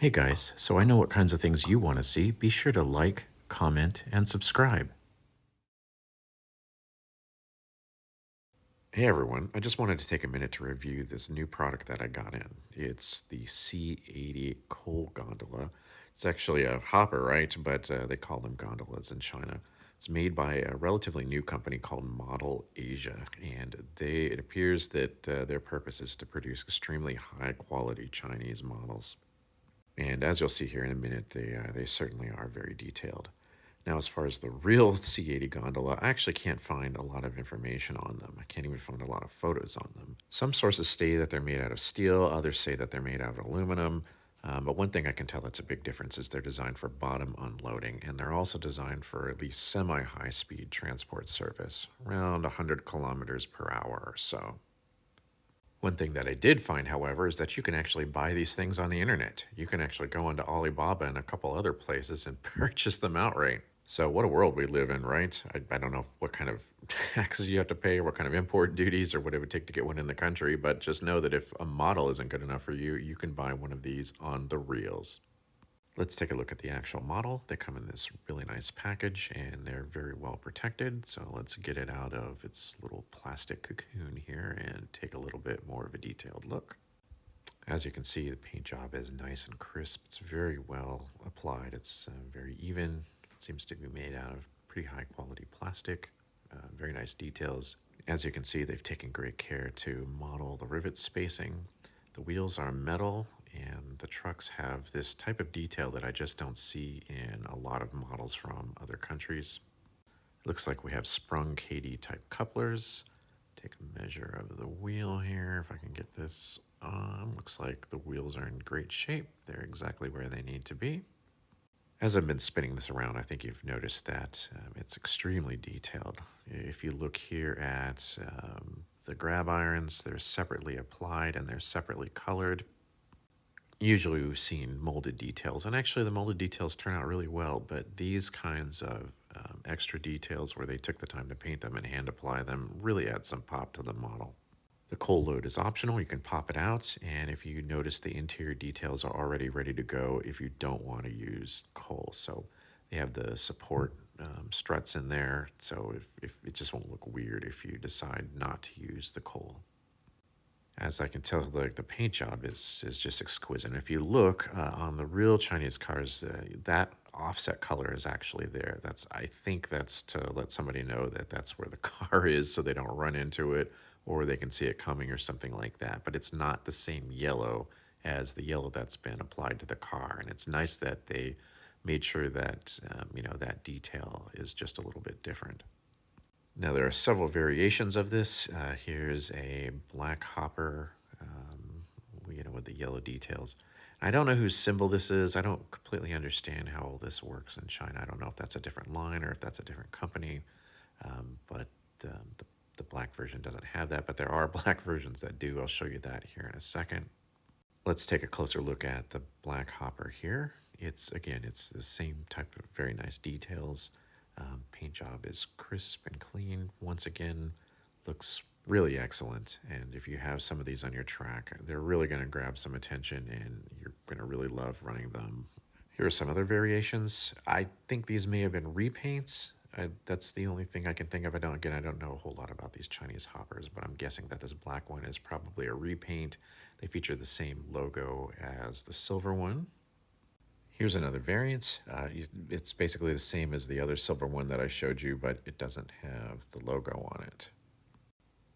Hey guys, so I know what kinds of things you want to see. Be sure to like, comment, and subscribe. Hey everyone, I just wanted to take a minute to review this new product that I got in. It's the C80 coal gondola. It's actually a hopper, right? But they call them gondolas in China. It's made by a relatively new company called Model Asia, and it appears that their purpose is to produce extremely high quality Chinese models. And as you'll see here in a minute, they certainly are very detailed. Now, as far as the real C80 gondola, I actually can't find a lot of information on them. I can't even find a lot of photos on them. Some sources say that they're made out of steel, others say that they're made out of aluminum. But one thing I can tell that's a big difference is they're designed for bottom unloading, and they're also designed for at least semi-high speed transport service, around 100 kilometers per hour or so. One thing that I did find, however, is that you can actually buy these things on the internet. You can actually go into Alibaba and a couple other places and purchase them outright. So what a world we live in, right? I don't know what kind of taxes you have to pay or what kind of import duties or what it would take to get one in the country, but just know that if a model isn't good enough for you, you can buy one of these on the reels. Let's take a look at the actual model. They come in this really nice package and they're very well protected. So let's get it out of its little plastic cocoon here and take a little bit more of a detailed look. As you can see, the paint job is nice and crisp. It's very well applied. It's very even. It seems to be made out of pretty high quality plastic. Very nice details. As you can see, they've taken great care to model the rivet spacing. The wheels are metal, and the trucks have this type of detail that I just don't see in a lot of models from other countries. It looks like we have sprung KD type couplers. Take a measure of the wheel here, if I can get this on. Looks like the wheels are in great shape. They're exactly where they need to be. As I've been spinning this around, I think you've noticed that it's extremely detailed. If you look here at the grab irons, they're separately applied and they're separately colored. Usually we've seen molded details, and actually the molded details turn out really well, but these kinds of extra details where they took the time to paint them and hand apply them really add some pop to the model. The coal load is optional. You can pop it out, and if you notice, the interior details are already ready to go if you don't want to use coal. So they have the support struts in there, so if it just won't look weird if you decide not to use the coal. As I can tell, the paint job is just exquisite. And if you look on the real Chinese cars, that offset color is actually there. I think that's to let somebody know that that's where the car is, so they don't run into it, or they can see it coming or something like that. But it's not the same yellow as the yellow that's been applied to the car. And it's nice that they made sure that that detail is just a little bit different. Now there are several variations of this. Here's a black hopper, with the yellow details. I don't know whose symbol this is. I don't completely understand how all this works in China. I don't know if that's a different line or if that's a different company, but the black version doesn't have that, but there are black versions that do. I'll show you that here in a second. Let's take a closer look at the black hopper here. It's the same type of very nice details. Paint job is crisp and clean. Once again, looks really excellent. And if you have some of these on your track, they're really going to grab some attention and you're going to really love running them. Here are some other variations. I think these may have been repaints. That's the only thing I can think of. I don't know a whole lot about these Chinese hoppers, but I'm guessing that this black one is probably a repaint. They feature the same logo as the silver one. Here's another variant. It's basically the same as the other silver one that I showed you, but it doesn't have the logo on it.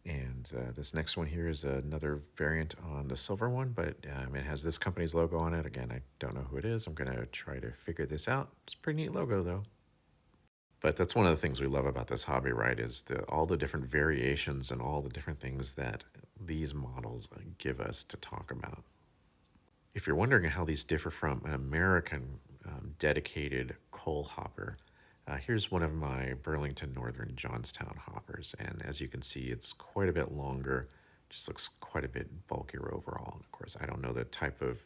And this next one here is another variant on the silver one, but it has this company's logo on it. Again, I don't know who it is. I'm going to try to figure this out. It's a pretty neat logo, though. But that's one of the things we love about this hobby, right, is all the different variations and all the different things that these models give us to talk about. If you're wondering how these differ from an American dedicated coal hopper, here's one of my Burlington Northern Johnstown hoppers. And as you can see, it's quite a bit longer, just looks quite a bit bulkier overall. And of course, I don't know the type of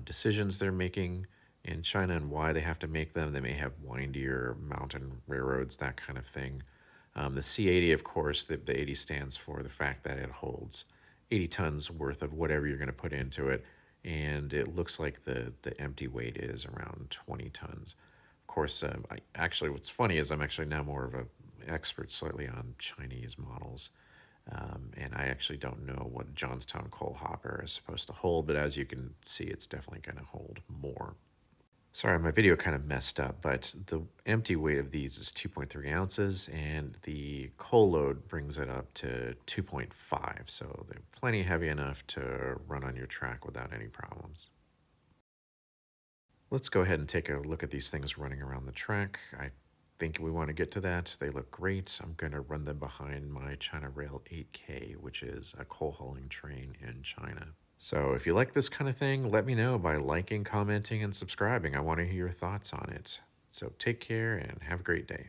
decisions they're making in China and why they have to make them. They may have windier mountain railroads, that kind of thing. The C80, of course, the 80 stands for the fact that it holds 80 tons worth of whatever you're going to put into it. and it looks like the empty weight is around 20 tons. Of course, what's funny is I'm actually now more of a expert slightly on Chinese models. And I actually don't know what Johnstown coal hopper is supposed to hold, but as you can see, it's definitely going to hold more. Sorry, my video kind of messed up, but the empty weight of these is 2.3 ounces, and the coal load brings it up to 2.5, so they're plenty heavy enough to run on your track without any problems. Let's go ahead and take a look at these things running around the track. I think we want to get to that. They look great. I'm going to run them behind my China Rail 8K, which is a coal hauling train in China. So if you like this kind of thing, let me know by liking, commenting, and subscribing. I want to hear your thoughts on it. So take care and have a great day.